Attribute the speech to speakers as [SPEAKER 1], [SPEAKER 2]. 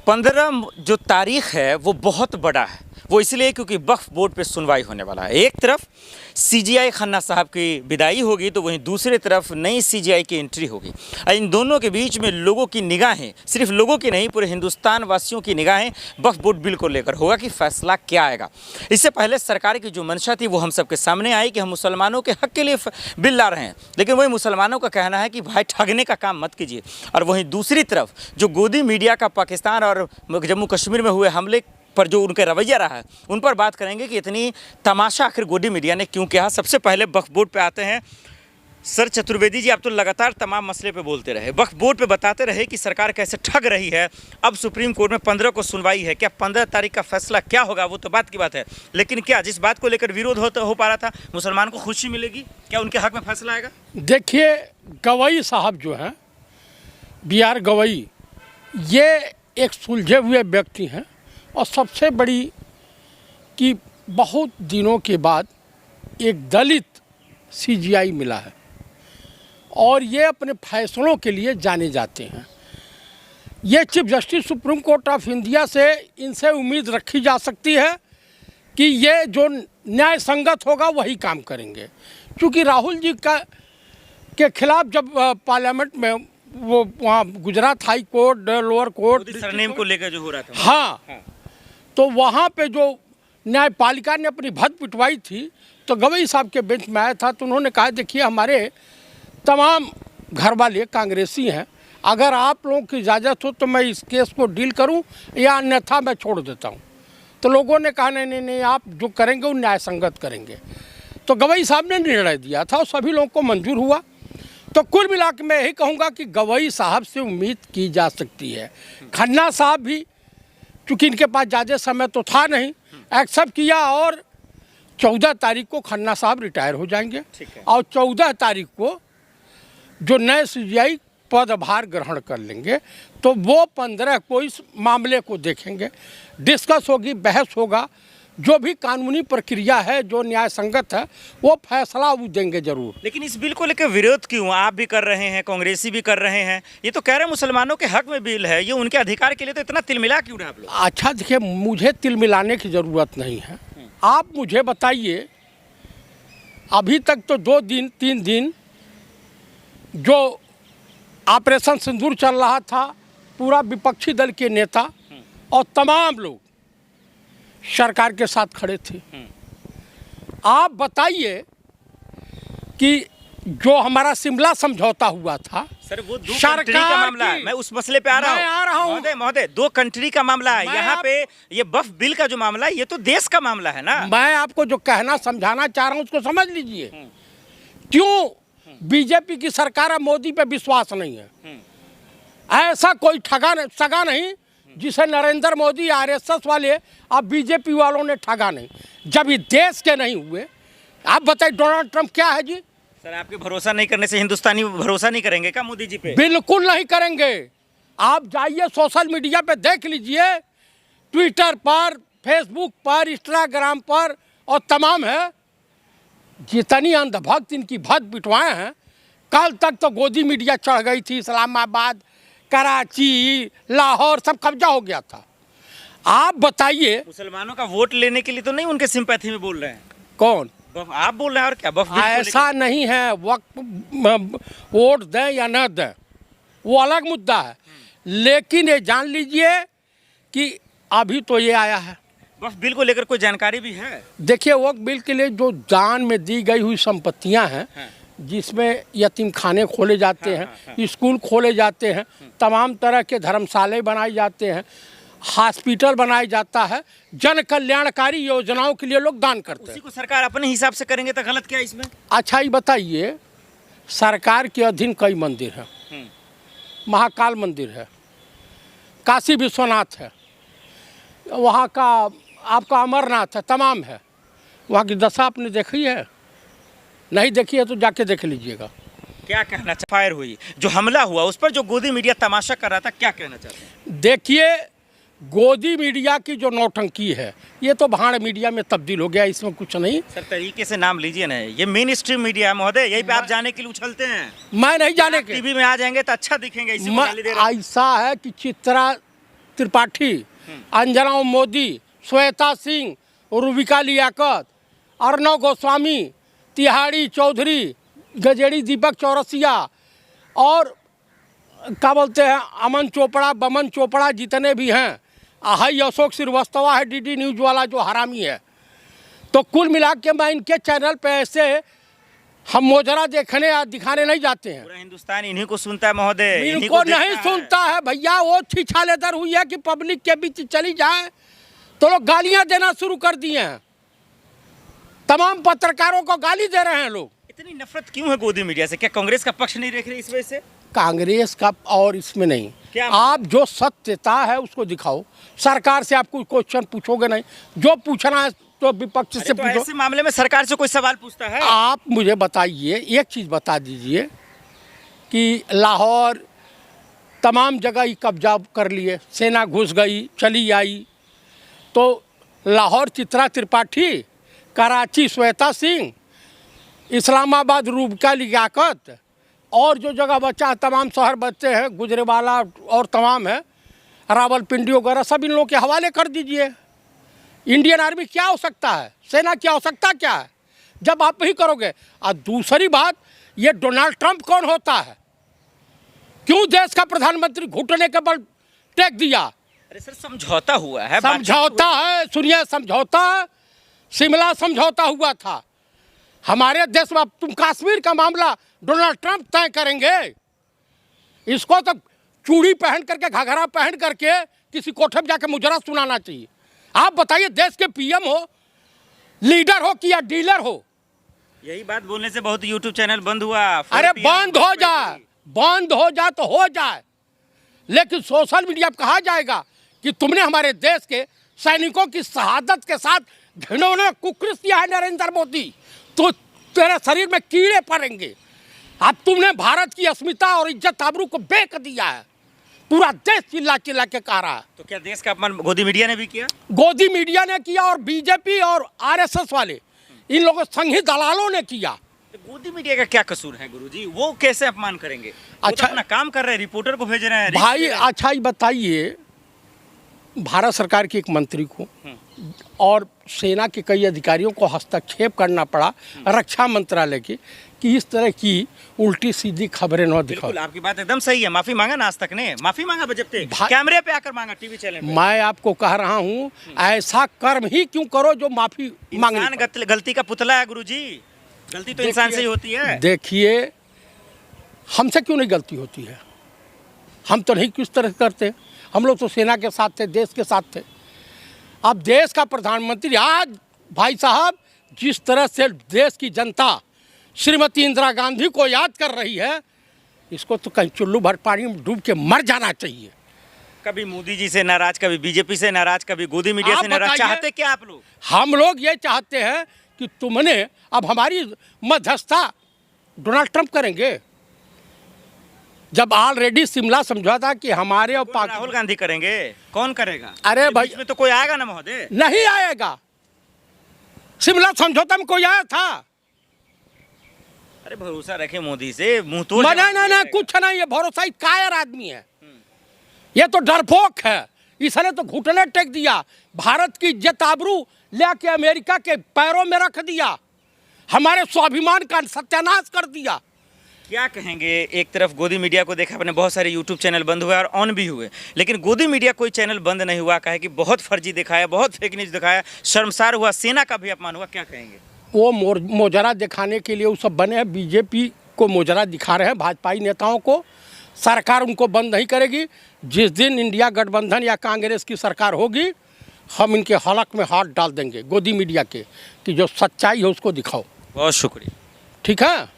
[SPEAKER 1] 15 जो तारीख है वो बहुत बड़ा है। वो इसलिए क्योंकि वक्फ बोर्ड पे सुनवाई होने वाला है। एक तरफ सीजीआई खन्ना साहब की विदाई होगी तो वहीं दूसरी तरफ नई सीजीआई की एंट्री होगी। इन दोनों के बीच में लोगों की निगाहें, सिर्फ लोगों की नहीं पूरे हिंदुस्तान वासियों की निगाहें वक्फ बोर्ड बिल को लेकर होगा कि फैसला क्या आएगा। इससे पहले सरकार की जो मंशा थी वो हम सबके सामने आई कि हम मुसलमानों के हक के लिए बिल ला रहे हैं, लेकिन वही मुसलमानों का कहना है कि भाई ठगने का काम मत कीजिए। और वहीं दूसरी तरफ जो गोदी मीडिया का पाकिस्तान और जम्मू कश्मीर में हुए हमले पर जो उनका रवैया रहा है उन पर बात करेंगे कि इतनी तमाशा आखिर गोदी मीडिया ने क्यों किया। सबसे पहले वक्फ बोर्ड पे आते हैं। सर चतुर्वेदी जी, आप तो लगातार तमाम मसले पे बोलते रहे, वक्फ बोर्ड पे बताते रहे कि सरकार कैसे ठग रही है। अब सुप्रीम कोर्ट में 15 को सुनवाई है, क्या 15 तारीख का फैसला क्या होगा वो तो बात की बात है, लेकिन क्या जिस बात को लेकर विरोध हो पा रहा था मुसलमान को खुशी मिलेगी, क्या उनके हक में फैसला आएगा?
[SPEAKER 2] देखिए, गवई साहब जो हैं, BR गवई, ये एक सुलझे हुए व्यक्ति हैं और सबसे बड़ी कि बहुत दिनों के बाद एक दलित CGI मिला है और ये अपने फैसलों के लिए जाने जाते हैं। ये chief justice supreme court of India से इनसे उम्मीद रखी जा सकती है कि ये जो न्याय संगत होगा वही काम करेंगे, क्योंकि राहुल जी के खिलाफ जब पार्लियामेंट में वो वहाँ Gujarat high court, lower court
[SPEAKER 1] surname को लेकर जो हो रहा था,
[SPEAKER 2] हाँ, तो वहाँ पे जो न्यायपालिका ने अपनी भद पिटवाई थी तो गवई साहब के बेंच में आया था, तो उन्होंने कहा देखिए हमारे तमाम घर वाले कांग्रेसी हैं, अगर आप लोगों की इजाज़त हो तो मैं इस केस को डील करूं या अन्यथा मैं छोड़ देता हूं। तो लोगों ने कहा नहीं नहीं नहीं, आप जो करेंगे वो न्याय संगत करेंगे। तो गवई साहब ने निर्णय दिया था और सभी लोगों को मंजूर हुआ। तो कुल मिला के मैं यही कहूँगा कि गवई साहब से उम्मीद की जा सकती है। खन्ना साहब भी, चूँकि इनके पास ज़्यादा समय तो था नहीं, एक्सेप्ट किया और 14 तारीख को खन्ना साहब रिटायर हो जाएंगे और 14 तारीख को जो नए CGI पदभार ग्रहण कर लेंगे तो वो 15 को इस मामले को देखेंगे, डिस्कस होगी, बहस होगा, जो भी कानूनी प्रक्रिया है जो न्याय संगत है वो फैसला वो देंगे जरूर।
[SPEAKER 1] लेकिन इस बिल को लेकर विरोध क्यों? आप भी कर रहे हैं, कांग्रेसी भी कर रहे हैं, ये तो कह रहे हैं मुसलमानों के हक में बिल है, ये उनके अधिकार के लिए, तो इतना तिलमिला क्यों रहे आप लोग?
[SPEAKER 2] अच्छा देखिए, मुझे तिलमिलाने की ज़रूरत नहीं है। आप मुझे बताइए, अभी तक तो 2 दिन 3 दिन जो ऑपरेशन सिंदूर चल रहा था, पूरा विपक्षी दल के नेता और तमाम लोग सरकार के साथ खड़े थे। आप बताइए कि जो हमारा शिमला समझौता हुआ था,
[SPEAKER 1] सर वो 2 कंट्री का मामला है, मैं उस मसले पे आ रहा हूँ। महोदय 2 कंट्री का मामला है, यहाँ पे ये वक्फ बिल का जो मामला है ये तो देश का मामला है ना। मैं
[SPEAKER 2] आपको जो कहना समझाना चाह रहा हूँ उसको समझ लीजिए। क्यों बीजेपी की सरकार है, मोदी पे विश्वास नहीं है। ऐसा कोई सगा नहीं जिसे नरेंद्र मोदी, RSS वाले और बीजेपी वालों ने ठगा नहीं। जब ये देश के नहीं हुए, आप बताइए डोनाल्ड ट्रंप क्या है जी?
[SPEAKER 1] सर आपके भरोसा नहीं करने से हिंदुस्तानी भरोसा नहीं करेंगे क्या मोदी जी पे?
[SPEAKER 2] बिल्कुल नहीं करेंगे। आप जाइए सोशल मीडिया पे देख लीजिए, ट्विटर पर, फेसबुक पर, इंस्टाग्राम पर और तमाम है, जितनी अंधभक्त इनकी भद पिटवाए हैं। कल तक तो गोदी मीडिया चढ़ गई थी, इस्लामाबाद, कराची, लाहौर सब कब्जा हो गया था। आप बताइए,
[SPEAKER 1] मुसलमानों का वोट लेने के लिए तो नहीं उनके सिंपैथी में बोल रहे हैं?
[SPEAKER 2] कौन
[SPEAKER 1] आप बोल रहे हैं? और क्या
[SPEAKER 2] ऐसा नहीं है, वोट दें या न दें वो अलग मुद्दा है, लेकिन ये जान लीजिए कि अभी तो ये आया है।
[SPEAKER 1] वक्फ बिल को लेकर कोई जानकारी भी है?
[SPEAKER 2] देखिए, वक्फ बिल के लिए जो दान में दी गई हुई संपत्तियां हैं, जिसमें यतीम खाने खोले जाते हैं, स्कूल खोले जाते हैं, तमाम तरह के धर्मशाले बनाए जाते हैं, हॉस्पिटल बनाया जाता है, जन कल्याणकारी योजनाओं के लिए लोग दान करते हैं।
[SPEAKER 1] उसी को सरकार अपने हिसाब से करेंगे तो गलत क्या है इसमें?
[SPEAKER 2] अच्छा ये बताइए, सरकार के अधीन कई मंदिर हैं, महाकाल मंदिर है, काशी विश्वनाथ है, वहाँ का आपका अमरनाथ है, तमाम है। वहाँ की दशा आपने देखी है? नहीं देखी है तो जाके देख लीजिएगा।
[SPEAKER 1] क्या कहना चाहते? फायर हुई, जो हमला हुआ उस पर जो गोदी मीडिया तमाशा कर रहा था, क्या कहना चाहते हैं?
[SPEAKER 2] देखिए, गोदी मीडिया की जो नौटंकी है ये तो भाड़ मीडिया में तब्दील हो गया, इसमें कुछ नहीं।
[SPEAKER 1] सर तरीके से नाम लीजिए ना, ये मेन स्ट्रीम मीडिया है महोदय, यही पे आप जाने के लिए उछलते हैं।
[SPEAKER 2] मैं नहीं जाने के,
[SPEAKER 1] टीवी में आ जाएंगे तो अच्छा दिखेंगे,
[SPEAKER 2] ऐसा है कि चित्रा त्रिपाठी, अंजना मोदी, श्वेता सिंह, रूबिका लियाकत, अर्नव गोस्वामी, तिहाड़ी चौधरी, गजेड़ी दीपक चौरसिया और क्या बोलते हैं अमन चोपड़ा, बमन चोपड़ा, जितने भी हैं, हाई अशोक श्रीवास्तवा है डीडी न्यूज़ वाला जो हरामी है। तो कुल मिला के मैं इनके चैनल पे ऐसे हम मोजरा देखने या दिखाने नहीं जाते हैं।
[SPEAKER 1] पूरा हिंदुस्तान इन्हीं को सुनता है महोदय, इन्हीं
[SPEAKER 2] इनको
[SPEAKER 1] को
[SPEAKER 2] नहीं
[SPEAKER 1] देखता है।
[SPEAKER 2] सुनता है भैया। वो छिछालेदर हुई है कि पब्लिक के बीच चली जाए तो लोग गालियां देना शुरू कर दिए हैं। तमाम पत्रकारों को गाली दे रहे हैं लोग।
[SPEAKER 1] इतनी नफरत क्यों है गोदी मीडिया से? क्या कांग्रेस का पक्ष नहीं देख रहे इस वजह से?
[SPEAKER 2] कांग्रेस का और इसमें नहीं,
[SPEAKER 1] क्या
[SPEAKER 2] आप जो सत्यता है उसको दिखाओ। सरकार से आप कोई क्वेश्चन पूछोगे नहीं, जो पूछना है तो विपक्ष से
[SPEAKER 1] तो
[SPEAKER 2] पूछो।
[SPEAKER 1] ऐसे मामले में सरकार से कोई सवाल पूछता है?
[SPEAKER 2] आप मुझे बताइए, एक चीज़ बता दीजिए कि लाहौर तमाम जगह ही कब्जा कर लिए, सेना घुस गई, चली आई, तो लाहौर चित्रा त्रिपाठी, कराची श्वेता सिंह, इस्लामाबाद रूबिका लियाकत और जो जगह बचा तमाम शहर बच्चे हैं, गुजरेवाला और तमाम है, रावलपिंडी वगैरह, सब इन लोगों के हवाले कर दीजिए। इंडियन आर्मी क्या हो सकता है, सेना की आवश्यकता क्या है जब आप ही करोगे। और दूसरी बात, ये डोनाल्ड ट्रंप कौन होता है? क्यों देश का प्रधानमंत्री घुटने के बल टेक दिया?
[SPEAKER 1] अरे सर, समझौता हुआ है,
[SPEAKER 2] समझौता है, सुनिए, समझौता शिमला समझौता हुआ था। हमारे देश में तुम कश्मीर का मामला डोनाल्ड ट्रंप तय करेंगे? इसको तो चूड़ी पहन करके, घाघरा पहन करके किसी कोठे में जाके मुजरा सुनाना चाहिए। आप बताइए, देश के पीएम हो, लीडर हो कि या डीलर हो?
[SPEAKER 1] यही बात बोलने से बहुत यूट्यूब चैनल बंद हुआ।
[SPEAKER 2] अरे बंद हो जाए, बंद हो जाए तो हो जाए, लेकिन सोशल मीडिया पर कहा जाएगा कि तुमने हमारे देश के सैनिकों की शहादत के साथ घिनौना कुकृत्य किया है नरेंद्र मोदी, तो तेरे शरीर में कीड़े पड़ेंगे। अब तुमने भारत की अस्मिता और इज्जत आबरू को बेच दिया है। पूरा देश चिल्ला चिल्ला के कह रहा है।
[SPEAKER 1] तो क्या देश का अपमान गोदी मीडिया ने भी किया?
[SPEAKER 2] गोदी मीडिया ने किया और बीजेपी और आरएसएस वाले, इन लोगों संघी दलालों ने किया।
[SPEAKER 1] तो गोदी मीडिया का क्या कसूर है गुरुजी? वो कैसे अपमान करेंगे? वो
[SPEAKER 2] अच्छा,
[SPEAKER 1] तो अपना काम कर रहे हैं, रिपोर्टर को भेज रहे हैं।
[SPEAKER 2] भाई अच्छा ही बताइए, भारत सरकार के एक मंत्री को और सेना के कई अधिकारियों को हस्तक्षेप करना पड़ा रक्षा मंत्रालय की कि इस तरह की उल्टी सीधी खबरें न दिखाओ।
[SPEAKER 1] बिल्कुल, आपकी बात एकदम सही है। माफी मांगा ना आज तक ने? माफी मांगा बजप्ते कैमरे पे आकर मांगा, टीवी चैनल पे।
[SPEAKER 2] मैं आपको कह रहा हूँ, ऐसा कर्म ही क्यों करो जो माफी मांगनी
[SPEAKER 1] इंसान गलती का पुतला है गुरुजी। गलती तो इंसान से ही होती है।
[SPEAKER 2] देखिए, हमसे क्यों नहीं गलती होती है? हम तो नहीं किस तरह करते। हम लोग तो सेना के साथ थे, देश के साथ थे। अब देश का प्रधानमंत्री आज भाई साहब जिस तरह से देश की जनता श्रीमती इंदिरा गांधी को याद कर रही है, इसको तो कहीं चुल्लू भर पानी में डूब के मर जाना चाहिए।
[SPEAKER 1] कभी मोदी जी से नाराज, कभी बीजेपी से नाराज, कभी गोदी मीडिया से नाराज। चाहते क्या आप लोग? हम
[SPEAKER 2] लोग ये चाहते हैं कि तुमने अब हमारी मध्यस्थता डोनाल्ड ट्रंप करेंगे, जब ऑलरेडी शिमला समझौता कि हमारे और
[SPEAKER 1] राहुल गांधी करेंगे। कौन करेगा?
[SPEAKER 2] अरे भाई,
[SPEAKER 1] इसमें तो कोई आएगा ना महोदय?
[SPEAKER 2] नहीं आएगा। शिमला समझौता में कोई आया था?
[SPEAKER 1] अरे भरोसा रखे मोदी से, मुंह तोड़।
[SPEAKER 2] नहीं, कुछ नहीं, ये भरोसा ही कायर आदमी है। ये तो डरपोक है। इसने तो घुटने टेक दिया, भारत की इज्जत आबरू लेके अमेरिका के पैरों में रख दिया, हमारे स्वाभिमान का सत्यानाश कर दिया।
[SPEAKER 1] क्या कहेंगे? एक तरफ गोदी मीडिया को देखा आपने, बहुत सारे यूट्यूब चैनल बंद हुए और ऑन भी हुए, लेकिन गोदी मीडिया कोई चैनल बंद नहीं हुआ। कहे कि बहुत फर्जी दिखाया, बहुत फेक न्यूज दिखाया, शर्मसार हुआ, सेना का भी अपमान हुआ। क्या कहेंगे?
[SPEAKER 2] वो मोजरा दिखाने के लिए वो सब बने हैं, बीजेपी को मोजरा दिखा रहे हैं, भाजपाई नेताओं को। सरकार उनको बंद नहीं करेगी। जिस दिन इंडिया गठबंधन या कांग्रेस की सरकार होगी, हम इनके हलक में हाथ डाल देंगे गोदी मीडिया के, कि जो सच्चाई है उसको दिखाओ।
[SPEAKER 1] बहुत शुक्रिया।
[SPEAKER 2] ठीक है।